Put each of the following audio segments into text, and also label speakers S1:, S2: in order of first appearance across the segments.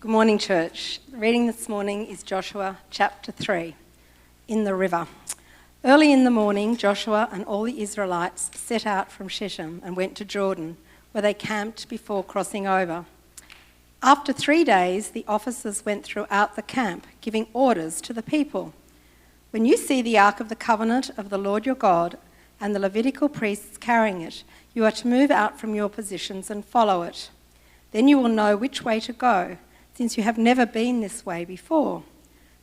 S1: Good morning, church. The reading this morning is Joshua chapter 3, in the river. Early in the morning, Joshua and all the Israelites set out from Shittim and went to Jordan, where they camped before crossing over. After 3 days, the officers went throughout the camp, giving orders to the people. When you see the Ark of the Covenant of the Lord your God and the Levitical priests carrying it, you are to move out from your positions and follow it. Then you will know which way to go, since you have never been this way before.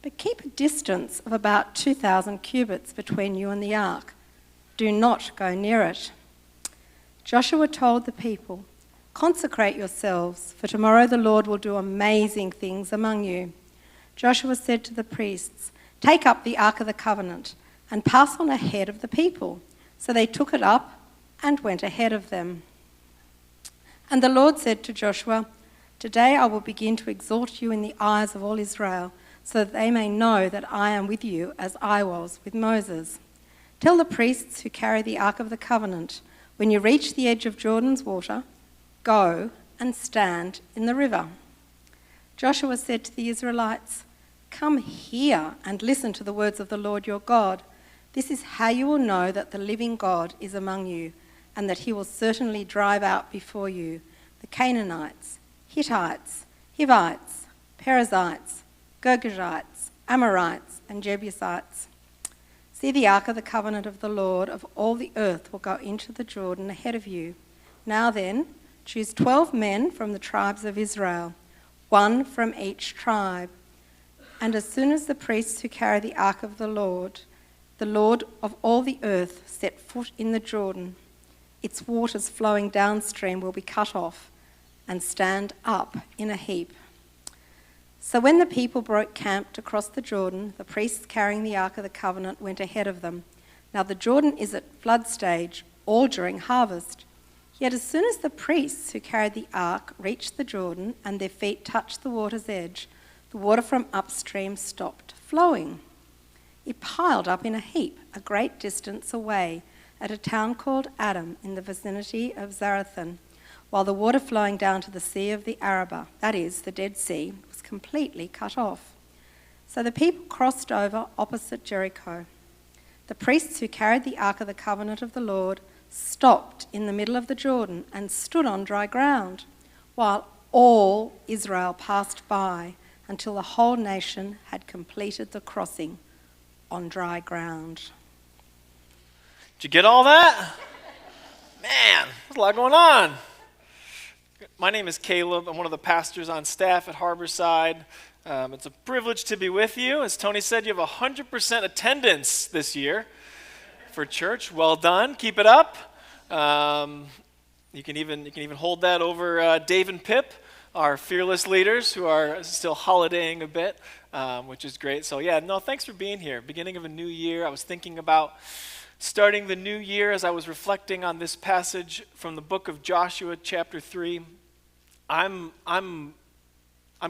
S1: But keep a distance of about 2,000 cubits between you and the ark. Do not go near it. Joshua told the people, "Consecrate yourselves, for tomorrow the Lord will do amazing things among you." Joshua said to the priests, "Take up the Ark of the Covenant and pass on ahead of the people." So they took it up and went ahead of them. And the Lord said to Joshua, "Today I will begin to exalt you in the eyes of all Israel, so that they may know that I am with you as I was with Moses. Tell the priests who carry the Ark of the Covenant, when you reach the edge of Jordan's water, go and stand in the river." Joshua said to the Israelites, "Come here and listen to the words of the Lord your God. This is how you will know that the living God is among you, and that he will certainly drive out before you the Canaanites, Hittites, Hivites, Perizzites, Girgashites, Amorites, and Jebusites. See, the Ark of the Covenant of the Lord of all the earth will go into the Jordan ahead of you. Now then, choose 12 men from the tribes of Israel, one from each tribe. And as soon as the priests who carry the Ark of the Lord of all the earth, set foot in the Jordan, its waters flowing downstream will be cut off and stand up in a heap." So when the people broke camp to cross the Jordan, the priests carrying the Ark of the Covenant went ahead of them. Now the Jordan is at flood stage, all during harvest. Yet as soon as the priests who carried the Ark reached the Jordan and their feet touched the water's edge, the water from upstream stopped flowing. It piled up in a heap a great distance away at a town called Adam in the vicinity of Zarethan, while the water flowing down to the Sea of the Arabah, that is, the Dead Sea, was completely cut off. So the people crossed over opposite Jericho. The priests who carried the Ark of the Covenant of the Lord stopped in the middle of the Jordan and stood on dry ground, while all Israel passed by until the whole nation had completed the crossing on dry ground.
S2: Did you get all that? Man, there's a lot going on. My name is Caleb. I'm one of the pastors on staff at Harborside. It's a privilege to be with you. As Tony said, you have 100% attendance this year for church. Well done. Keep it up. You can even hold that over Dave and Pip, our fearless leaders who are still holidaying a bit, which is great. So thanks for being here. Beginning of a new year. I was thinking about starting the new year as I was reflecting on this passage from the book of Joshua, chapter 3. I'm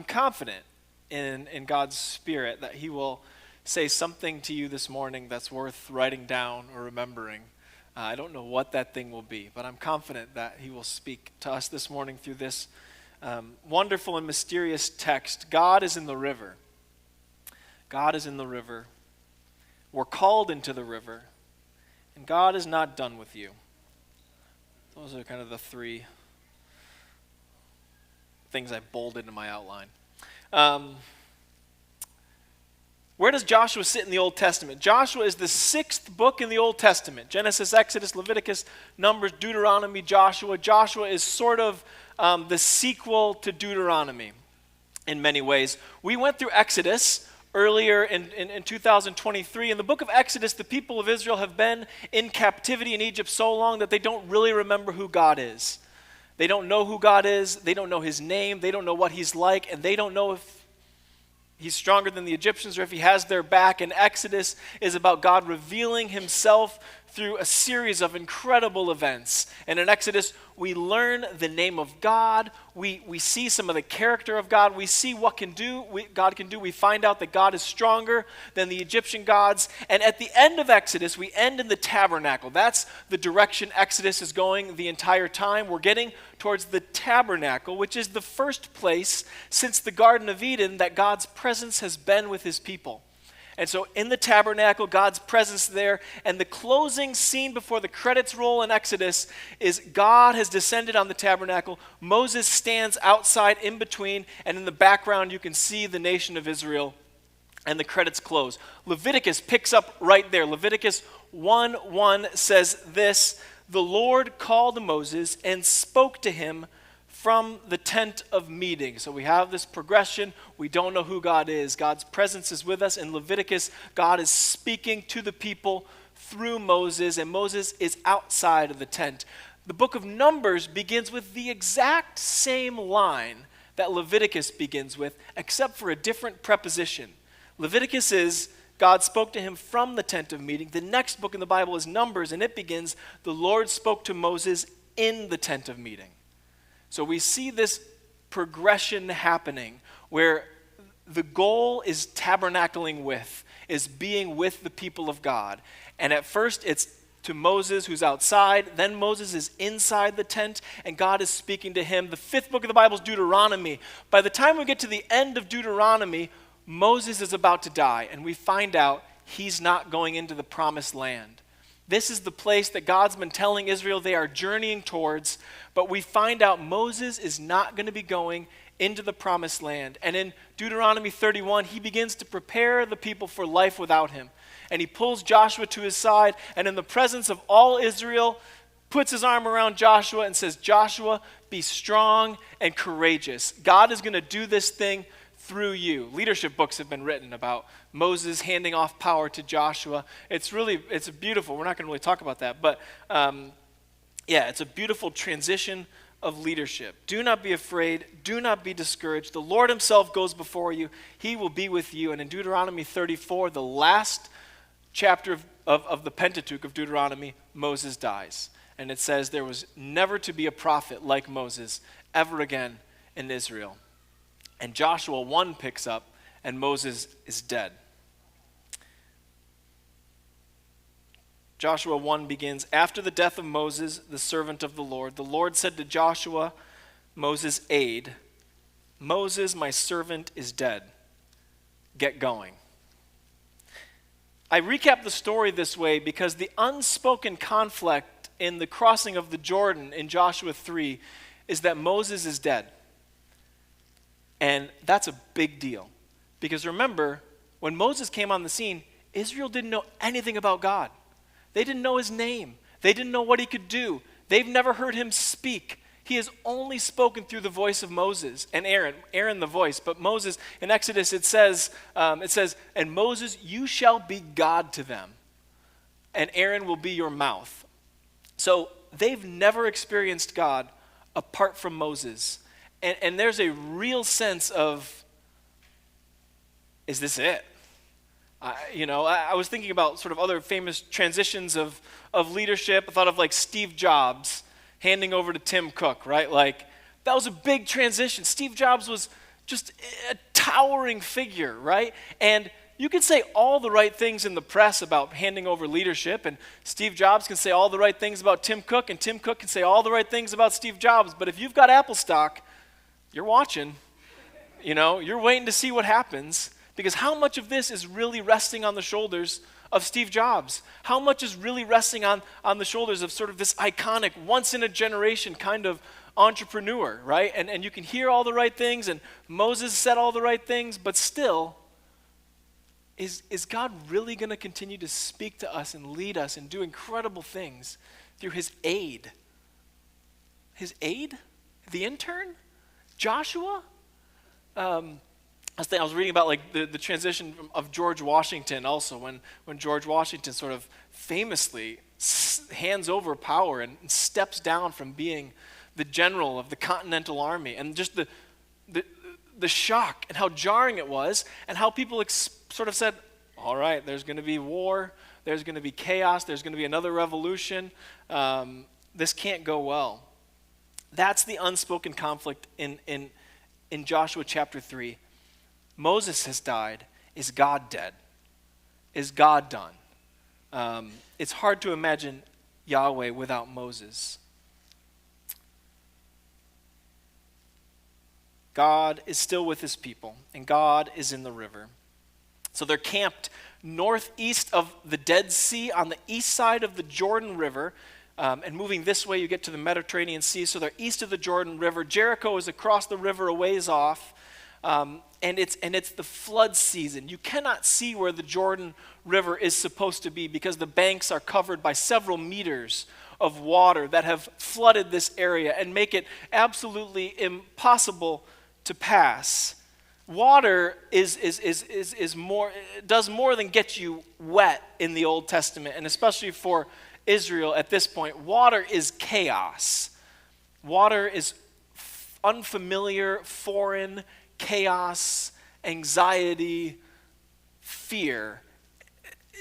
S2: confident in God's Spirit that He will say something to you this morning that's worth writing down or remembering. I don't know what that thing will be, but I'm confident that He will speak to us this morning through this wonderful and mysterious text. God is in the river. God is in the river. We're called into the river. And God is not done with you. Those are kind of the three things I bolded in my outline. Where does Joshua sit in the Old Testament? Joshua is the 6th book in the Old Testament. Genesis, Exodus, Leviticus, Numbers, Deuteronomy, Joshua. Joshua is sort of the sequel to Deuteronomy in many ways. We went through Exodus earlier in 2023. In the book of Exodus, the people of Israel have been in captivity in Egypt so long that they don't really remember who God is. They don't know who God is. They don't know His name. They don't know what He's like. And they don't know if He's stronger than the Egyptians or if He has their back. And Exodus is about God revealing Himself through a series of incredible events. And in Exodus, We learn the name of God. We see some of the character of God. We see what God can do. We find out that God is stronger than the Egyptian gods. And at the end of Exodus, we end in the tabernacle. That's the direction Exodus is going the entire time. We're getting towards the tabernacle, which is the first place since the Garden of Eden that God's presence has been with his people. And so in the tabernacle, God's presence there, and the closing scene before the credits roll in Exodus is God has descended on the tabernacle. Moses stands outside in between, and in the background you can see the nation of Israel, and the credits close. Leviticus picks up right there. Leviticus 1:1 says this, "The Lord called Moses and spoke to him from the tent of meeting." So we have this progression. We don't know who God is. God's presence is with us. In Leviticus, God is speaking to the people through Moses, and Moses is outside of the tent. The book of Numbers begins with the exact same line that Leviticus begins with, except for a different preposition. Leviticus is, God spoke to him from the tent of meeting. The next book in the Bible is Numbers, and it begins, the Lord spoke to Moses in the tent of meeting. So we see this progression happening where the goal is tabernacling with, is being with the people of God. And at first it's to Moses who's outside, then Moses is inside the tent and God is speaking to him. The fifth book of the Bible is Deuteronomy. By the time we get to the end of Deuteronomy, Moses is about to die and we find out he's not going into the promised land. This is the place that God's been telling Israel they are journeying towards, but we find out Moses is not going to be going into the promised land. And in Deuteronomy 31, he begins to prepare the people for life without him. And he pulls Joshua to his side, and in the presence of all Israel, puts his arm around Joshua and says, "Joshua, be strong and courageous. God is going to do this thing through you." Leadership books have been written about Moses handing off power to Joshua. It's beautiful. We're not going to really talk about that, but it's a beautiful transition of leadership. Do not be afraid. Do not be discouraged. The Lord himself goes before you. He will be with you. And in Deuteronomy 34, the last chapter of the Pentateuch of Deuteronomy, Moses dies. And it says there was never to be a prophet like Moses ever again in Israel. And Joshua 1 picks up, and Moses is dead. Joshua 1 begins, "After the death of Moses, the servant of the Lord said to Joshua, Moses' aide, 'Moses, my servant, is dead. Get going.'" I recap the story this way because the unspoken conflict in the crossing of the Jordan in Joshua 3 is that Moses is dead. And that's a big deal. Because remember, when Moses came on the scene, Israel didn't know anything about God. They didn't know his name. They didn't know what he could do. They've never heard him speak. He has only spoken through the voice of Moses and Aaron the voice. But Moses, in Exodus it says, "And Moses, you shall be God to them, and Aaron will be your mouth." So they've never experienced God apart from Moses. And there's a real sense of, is this it? I was thinking about sort of other famous transitions of leadership. I thought of like Steve Jobs handing over to Tim Cook, right? Like, that was a big transition. Steve Jobs was just a towering figure, right? And you can say all the right things in the press about handing over leadership, and Steve Jobs can say all the right things about Tim Cook, and Tim Cook can say all the right things about Steve Jobs. But if you've got Apple stock, you're watching. You're waiting to see what happens. Because how much of this is really resting on the shoulders of Steve Jobs? How much is really resting on the shoulders of sort of this iconic, once-in-a-generation kind of entrepreneur, right? And you can hear all the right things, and Moses said all the right things, but still, is God really going to continue to speak to us and lead us and do incredible things through his aide? His aide? The intern? Joshua? I was reading about like the transition of George Washington also, when George Washington sort of famously hands over power and steps down from being the general of the Continental Army, and just the shock and how jarring it was, and how people sort of said, all right, there's going to be war, there's going to be chaos, there's going to be another revolution, this can't go well. That's the unspoken conflict in Joshua chapter 3. Moses has died. Is God dead? Is God done? It's hard to imagine Yahweh without Moses. God is still with his people, and God is in the river. So they're camped northeast of the Dead Sea on the east side of the Jordan River. And moving this way, you get to the Mediterranean Sea. So they're east of the Jordan River. Jericho is across the river a ways off. And it's the flood season. You cannot see where the Jordan River is supposed to be because the banks are covered by several meters of water that have flooded this area and make it absolutely impossible to pass. Water does more than get you wet in the Old Testament, and especially for Israel at this point. Water is chaos. Water is unfamiliar, foreign, chaos, anxiety, fear.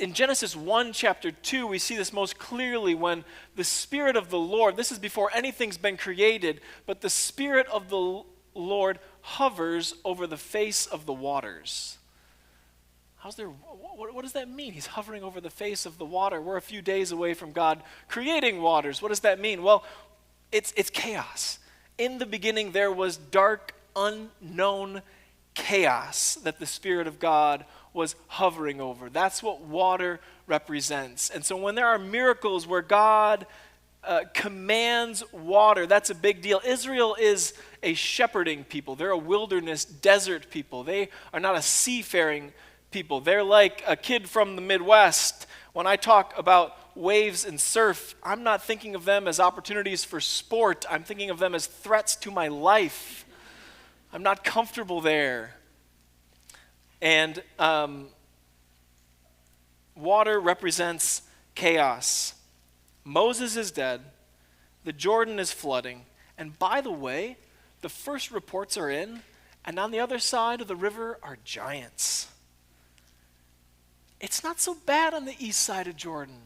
S2: In Genesis 1, chapter 2, we see this most clearly when the Spirit of the Lord, this is before anything's been created, but the Spirit of the Lord hovers over the face of the waters. What does that mean? He's hovering over the face of the water. We're a few days away from God creating waters. What does that mean? Well, it's chaos. In the beginning, there was dark, unknown chaos that the Spirit of God was hovering over. That's what water represents. And so when there are miracles where God commands water, that's a big deal. Israel is a shepherding people. They're a wilderness, desert people. They are not a seafaring people. They're like a kid from the Midwest. When I talk about waves and surf, I'm not thinking of them as opportunities for sport. I'm thinking of them as threats to my life. I'm not comfortable there. And water represents chaos. Moses is dead. The Jordan is flooding. And by the way, the first reports are in, and on the other side of the river are giants. It's not so bad on the east side of Jordan.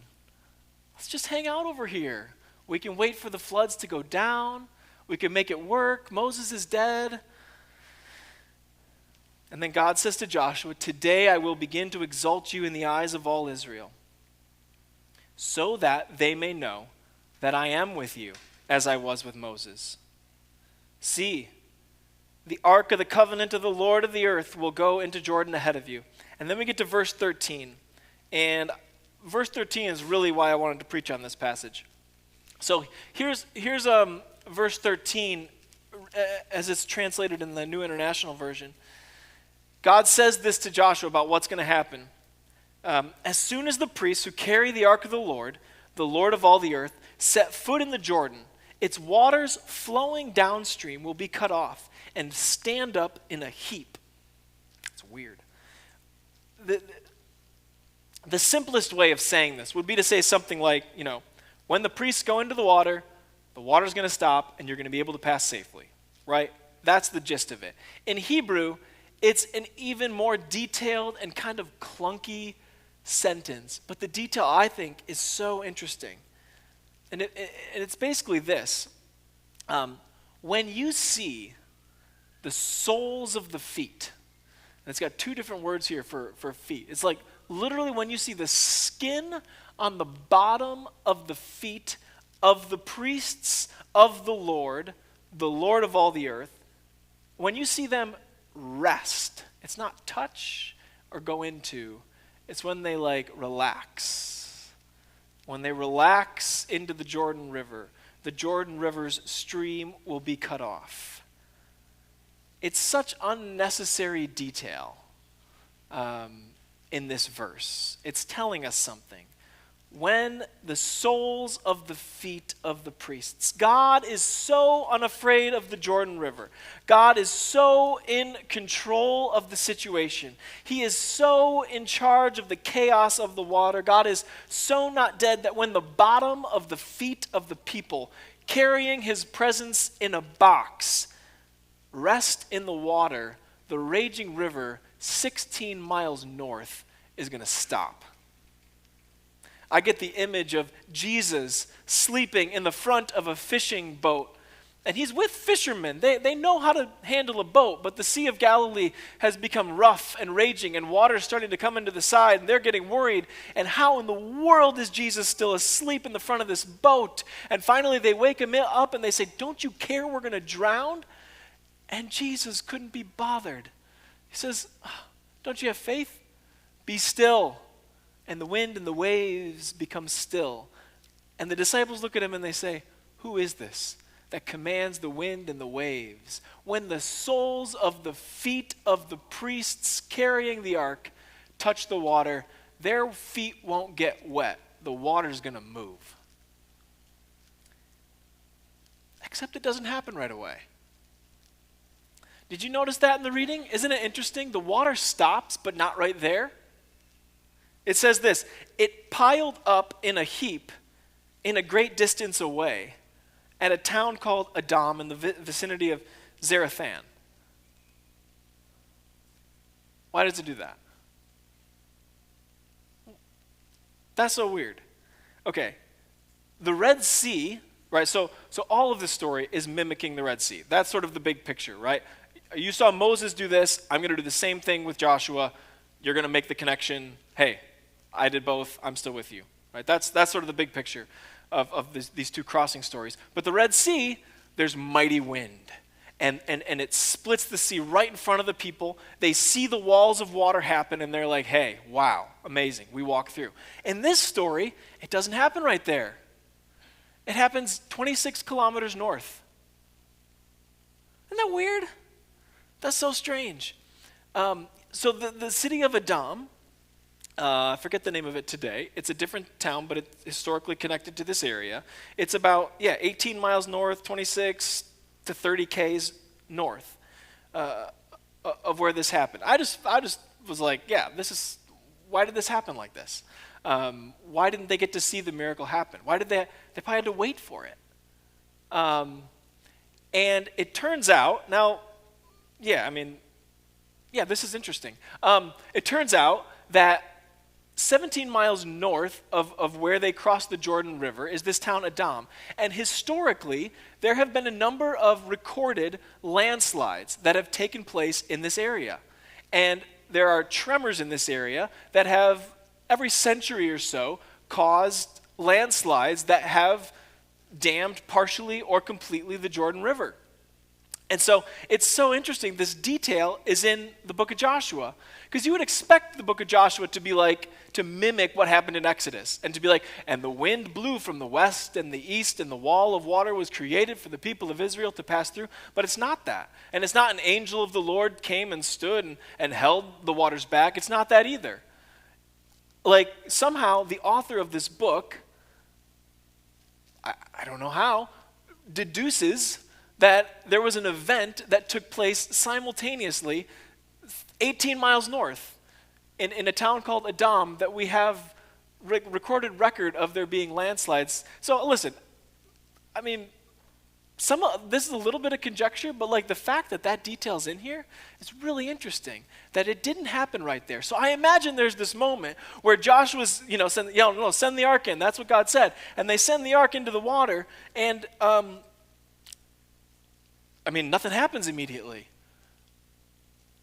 S2: Let's just hang out over here. We can wait for the floods to go down. We can make it work. Moses is dead. And then God says to Joshua, "Today I will begin to exalt you in the eyes of all Israel, so that they may know that I am with you, as I was with Moses. See, the ark of the covenant of the Lord of the earth will go into Jordan ahead of you." And then we get to verse 13. And verse 13 is really why I wanted to preach on this passage. So here's verse 13 as it's translated in the New International Version. God says this to Joshua about what's going to happen. As soon as the priests who carry the ark of the Lord of all the earth, set foot in the Jordan, its waters flowing downstream will be cut off and stand up in a heap. It's weird. The simplest way of saying this would be to say something like, when the priests go into the water's going to stop and you're going to be able to pass safely, right? That's the gist of it. In Hebrew, it's an even more detailed and kind of clunky sentence, but the detail, I think, is so interesting. And it's basically this. When you see the soles of the feet, and it's got two different words here for feet. It's like literally when you see the skin on the bottom of the feet of the priests of the Lord of all the earth, when you see them rest, it's not touch or go into, it's when they relax. When they relax into the Jordan River River's stream will be cut off. It's such unnecessary detail in this verse. It's telling us something. When the soles of the feet of the priests, God is so unafraid of the Jordan River. God is so in control of the situation. He is so in charge of the chaos of the water. God is so not dead that when the bottom of the feet of the people, carrying his presence in a box, rest in the water, the raging river 16 miles north is going to stop. I get the image of Jesus sleeping in the front of a fishing boat And he's with fishermen. They know how to handle a boat, but the Sea of Galilee has become rough and raging, and water is starting to come into the side, and they're getting worried. And how in the world is Jesus still asleep in the front of this boat? And finally they wake him up and they say, "Don't you care we're going to drown?" And Jesus couldn't be bothered. He says, "Don't you have faith? Be still." And the wind and the waves become still. And the disciples look at him and they say, "Who is this that commands the wind and the waves?" When the soles of the feet of the priests carrying the ark touch the water, their feet won't get wet. The water's going to move. Except it doesn't happen right away. Did you notice that in the reading? Isn't it interesting? The water stops, but not right there. It says this, "It piled up in a heap in a great distance away at a town called Adam in the vicinity of Zarethan." Why does it do that? That's so weird. Okay, the Red Sea, right? So all of this story is mimicking the Red Sea. That's sort of the big picture, right? You saw Moses do this. I'm going to do the same thing with Joshua. You're going to make the connection. Hey, I did both. I'm still with you, right? That's sort of the big picture of these two crossing stories. But the Red Sea, there's mighty wind. And it splits the sea right in front of the people. They see the walls of water happen, and they're like, "Hey, wow, amazing. We walk through." In this story, it doesn't happen right there. It happens 26 kilometers north. Isn't that weird? That's so strange. So the city of Adam, I forget the name of it today. It's a different town, but it's historically connected to this area. It's about, 18 miles north, 26 to 30 Ks north of where this happened. I just was like, why did this happen like this? Why didn't they get to see the miracle happen? Why did they probably had to wait for it. And it turns out, this is interesting. It turns out that 17 miles north of where they crossed the Jordan River is this town Adam. And historically, there have been a number of recorded landslides that have taken place in this area. And there are tremors in this area that have, every century or so, caused landslides that have dammed partially or completely the Jordan River. And so it's so interesting, this detail is in the book of Joshua, because you would expect the book of Joshua to mimic what happened in Exodus, and to be like, "And the wind blew from the west and the east, and the wall of water was created for the people of Israel to pass through." But it's not that. And it's not an angel of the Lord came and stood and held the waters back. It's not that either. Like, somehow the author of this book, I don't know how, deduces that there was an event that took place simultaneously 18 miles north in a town called Adam that we have recorded record of there being landslides. So listen, I mean, this is a little bit of conjecture, but the fact that detail's in here is really interesting, that it didn't happen right there. So I imagine there's this moment where Joshua's, send the ark in. That's what God said. And they send the ark into the water, and nothing happens immediately.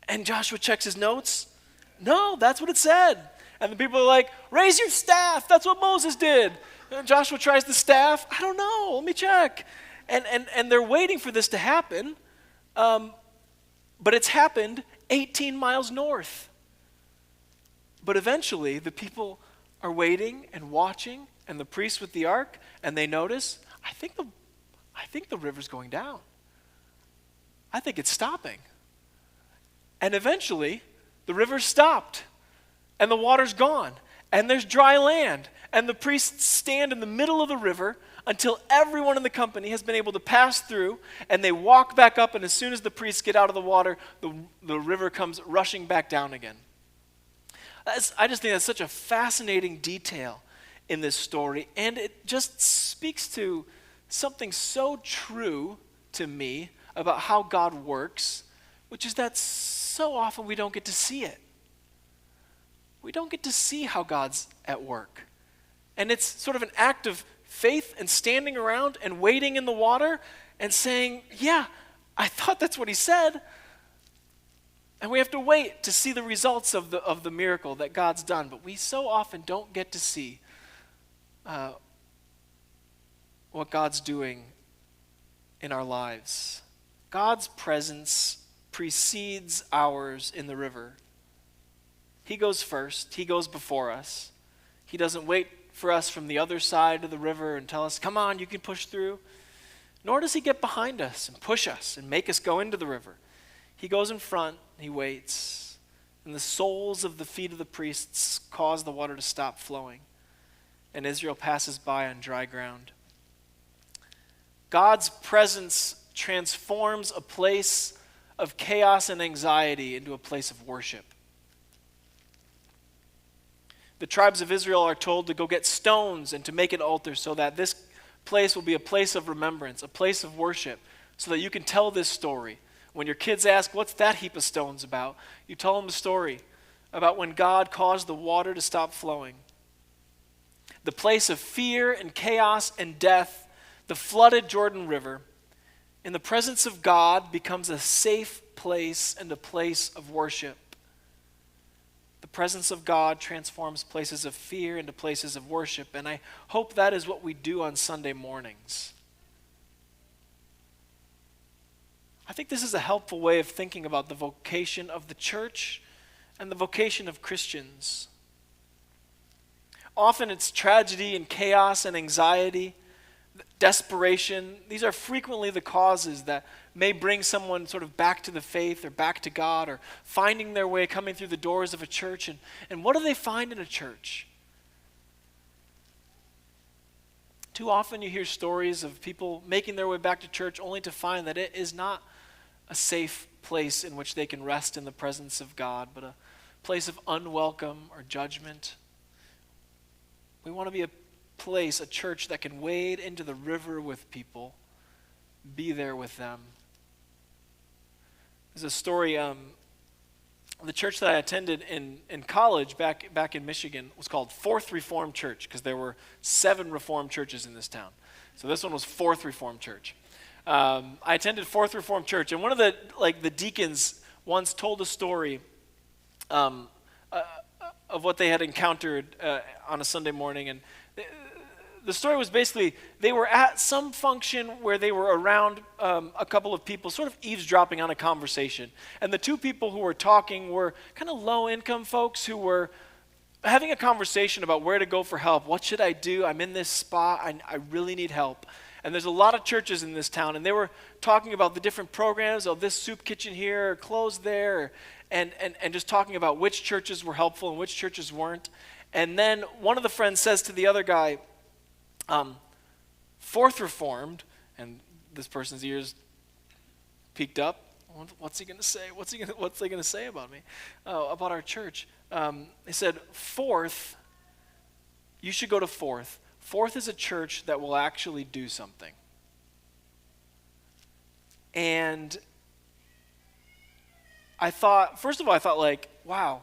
S2: And Joshua checks his notes. No, that's what it said. And the people are like, "Raise your staff. That's what Moses did." And Joshua tries the staff. "I don't know. Let me check." And they're waiting for this to happen. But it's happened 18 miles north. But eventually, the people are waiting and watching, and the priests with the ark, and they notice, I think the river's going down. I think it's stopping. And eventually, the river stopped, and the water's gone, and there's dry land, and the priests stand in the middle of the river until everyone in the company has been able to pass through, and they walk back up, and as soon as the priests get out of the water, the river comes rushing back down again. I just think that's such a fascinating detail in this story, and it just speaks to something so true to me about how God works, which is that so often we don't get to see it. We don't get to see how God's at work. And it's sort of an act of faith and standing around and waiting in the water and saying, yeah, I thought that's what he said. And we have to wait to see the results of the miracle that God's done. But we so often don't get to see what God's doing in our lives. God's presence precedes ours in the river. He goes first. He goes before us. He doesn't wait for us from the other side of the river and tell us, come on, you can push through. Nor does he get behind us and push us and make us go into the river. He goes in front, he waits, and the soles of the feet of the priests cause the water to stop flowing, and Israel passes by on dry ground. God's presence transforms a place of chaos and anxiety into a place of worship. The tribes of Israel are told to go get stones and to make an altar so that this place will be a place of remembrance, a place of worship, so that you can tell this story. When your kids ask, what's that heap of stones about? You tell them the story about when God caused the water to stop flowing. The place of fear and chaos and death, the flooded Jordan River, in the presence of God becomes a safe place and a place of worship. The presence of God transforms places of fear into places of worship, and I hope that is what we do on Sunday mornings. I think this is a helpful way of thinking about the vocation of the church and the vocation of Christians. Often it's tragedy and chaos and anxiety, desperation. These are frequently the causes that may bring someone sort of back to the faith or back to God or finding their way coming through the doors of a church. And what do they find in a church? Too often you hear stories of people making their way back to church only to find that it is not a safe place in which they can rest in the presence of God, but a place of unwelcome or judgment. We want to be a place, a church that can wade into the river with people, be there with them. There's a story, the church that I attended in college back in Michigan was called Fourth Reformed Church, because there were 7 Reformed churches in this town. So this one was Fourth Reformed Church. I attended Fourth Reformed Church, and one of the deacons once told a story of what they had encountered on a Sunday morning. And the story was basically they were at some function where they were around a couple of people sort of eavesdropping on a conversation. And the 2 people who were talking were kind of low-income folks who were having a conversation about where to go for help. What should I do? I'm in this spot. I really need help. And there's a lot of churches in this town, and they were talking about the different programs, this soup kitchen here, or closed there, and just talking about which churches were helpful and which churches weren't. And then one of the friends says to the other guy, Fourth Reformed, and this person's ears peaked up. What's he going to say? What's they going to say about me? About our church? He said, Fourth, you should go to Fourth. Fourth is a church that will actually do something. And I thought, first of all, wow,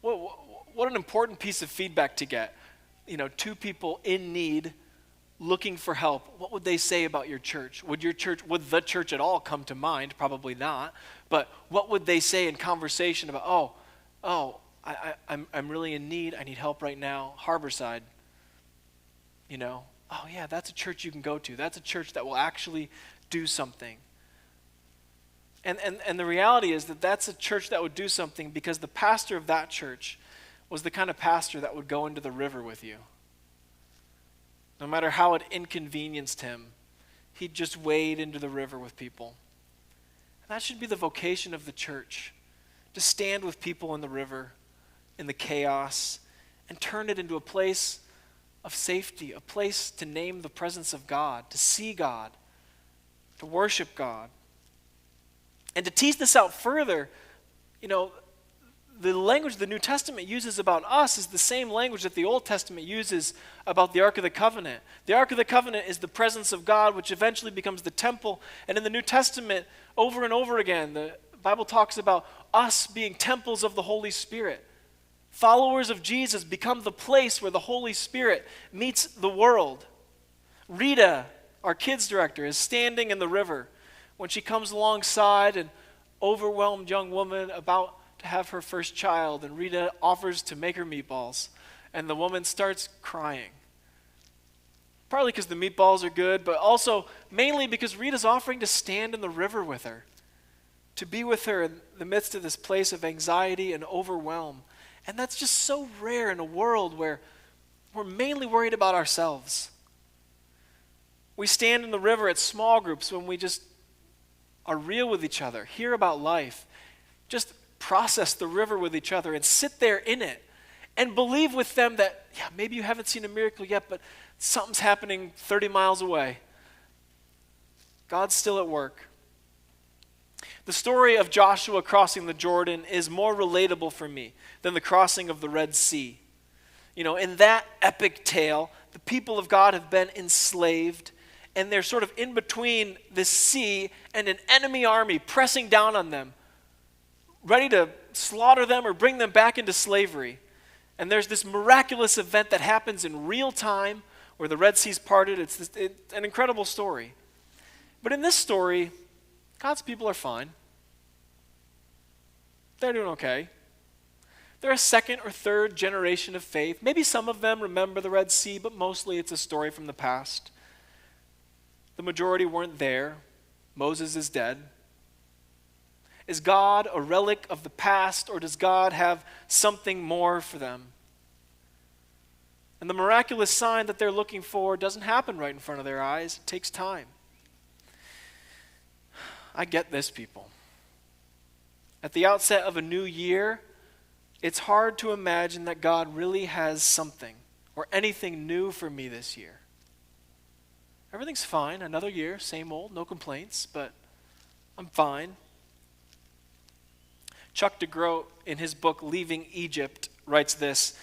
S2: what an important piece of feedback to get. 2 people in need looking for help. What would they say about your church? Would the church at all come to mind? Probably not. But what would they say in conversation about, I'm really in need. I need help right now. Harborside. Oh yeah, that's a church you can go to. That's a church that will actually do something. And the reality is that that's a church that would do something because the pastor of that church was the kind of pastor that would go into the river with you. No matter how it inconvenienced him, he'd just wade into the river with people. And that should be the vocation of the church, to stand with people in the river, in the chaos, and turn it into a place of safety, a place to name the presence of God, to see God, to worship God. And to tease this out further, the language the New Testament uses about us is the same language that the Old Testament uses about the Ark of the Covenant. The Ark of the Covenant is the presence of God, which eventually becomes the temple. And in the New Testament, over and over again, the Bible talks about us being temples of the Holy Spirit. Followers of Jesus become the place where the Holy Spirit meets the world. Rita, our kids director, is standing in the river when she comes alongside an overwhelmed young woman about to have her first child, and Rita offers to make her meatballs, and the woman starts crying. Partly because the meatballs are good, but also mainly because Rita's offering to stand in the river with her, to be with her in the midst of this place of anxiety and overwhelm. And that's just so rare in a world where we're mainly worried about ourselves. We stand in the river at small groups when we just are real with each other, hear about life, just process the river with each other and sit there in it and believe with them that, yeah, maybe you haven't seen a miracle yet, but something's happening 30 miles away. God's still at work. The story of Joshua crossing the Jordan is more relatable for me than the crossing of the Red Sea. In that epic tale, the people of God have been enslaved, and they're sort of in between the sea and an enemy army pressing down on them, ready to slaughter them or bring them back into slavery. And there's this miraculous event that happens in real time where the Red Sea's parted. It's an incredible story. But in this story, God's people are fine. They're doing okay. They're a second or third generation of faith. Maybe some of them remember the Red Sea, but mostly it's a story from the past. The majority weren't there. Moses is dead. Is God a relic of the past, or does God have something more for them? And the miraculous sign that they're looking for doesn't happen right in front of their eyes. It takes time. I get this, people. At the outset of a new year, it's hard to imagine that God really has something or anything new for me this year. Everything's fine. Another year, same old, no complaints, but I'm fine. Chuck DeGroat, in his book Leaving Egypt, writes this: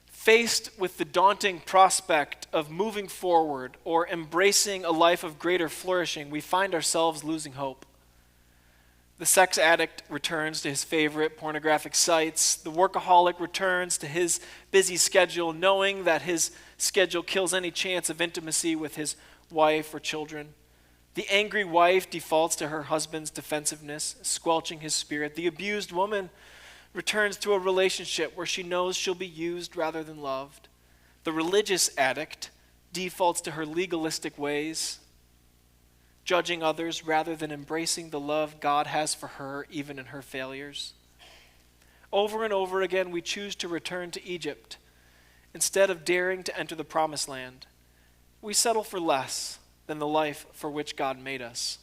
S2: faced with the daunting prospect of moving forward or embracing a life of greater flourishing, we find ourselves losing hope. The sex addict returns to his favorite pornographic sites. The workaholic returns to his busy schedule, knowing that his schedule kills any chance of intimacy with his wife or children. The angry wife defaults to her husband's defensiveness, squelching his spirit. The abused woman returns to a relationship where she knows she'll be used rather than loved. The religious addict defaults to her legalistic ways, judging others rather than embracing the love God has for her, even in her failures. Over and over again, we choose to return to Egypt instead of daring to enter the promised land. We settle for less than the life for which God made us.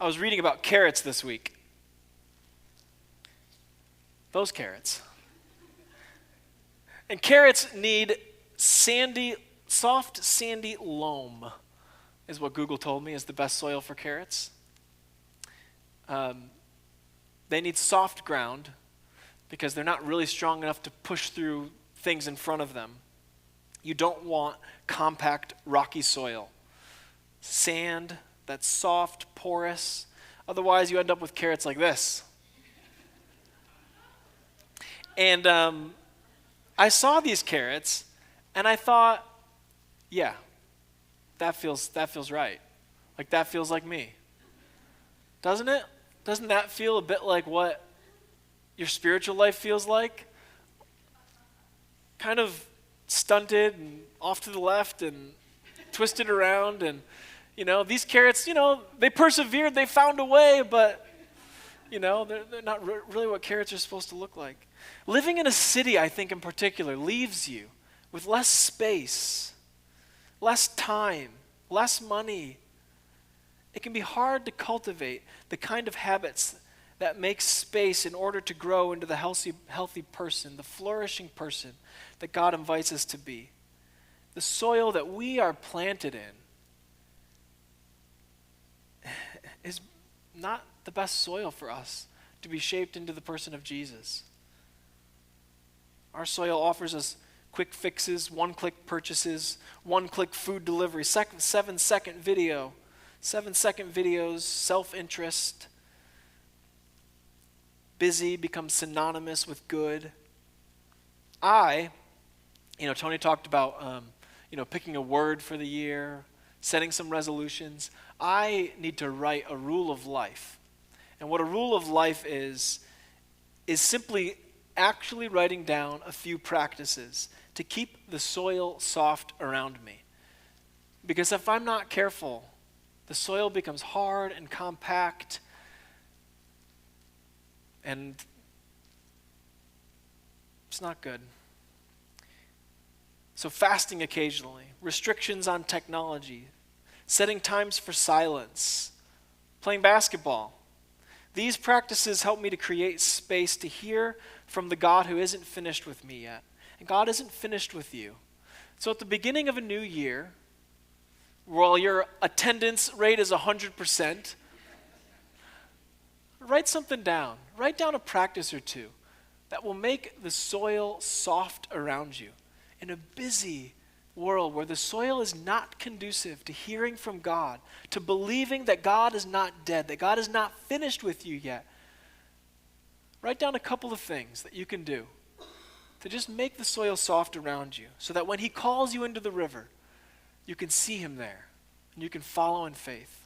S2: I was reading about carrots this week. Those carrots. And carrots need soft, sandy loam, is what Google told me is the best soil for carrots. They need soft ground because they're not really strong enough to push through things in front of them. You don't want compact, rocky soil. Sand that's soft, porous. Otherwise, you end up with carrots like this. And I saw these carrots, and I thought, yeah, that feels right. Like, that feels like me. Doesn't it? Doesn't that feel a bit like what your spiritual life feels like? Kind of stunted and off to the left and twisted around. And, these carrots, they persevered, they found a way, but, they're not really what carrots are supposed to look like. Living in a city, I think in particular, leaves you with less space, less time, less money. It can be hard to cultivate the kind of habits that make space in order to grow into the healthy person, the flourishing person that God invites us to be. The soil that we are planted in is not the best soil for us to be shaped into the person of Jesus. Our soil offers us quick fixes, one-click purchases, one-click food delivery, 7-second video, 7-second videos, self-interest. Busy becomes synonymous with good. Tony talked about, picking a word for the year, setting some resolutions. I need to write a rule of life. And what a rule of life is simply actually writing down a few practices to keep the soil soft around me. Because if I'm not careful, the soil becomes hard and compact, and it's not good. So fasting occasionally, restrictions on technology, setting times for silence, playing basketball. These practices help me to create space to hear from the God who isn't finished with me yet. And God isn't finished with you. So at the beginning of a new year, while your attendance rate is 100%, write something down. Write down a practice or two that will make the soil soft around you. In a busy world where the soil is not conducive to hearing from God, to believing that God is not dead, that God is not finished with you yet, write down a couple of things that you can do to just make the soil soft around you so that when he calls you into the river, you can see him there and you can follow in faith.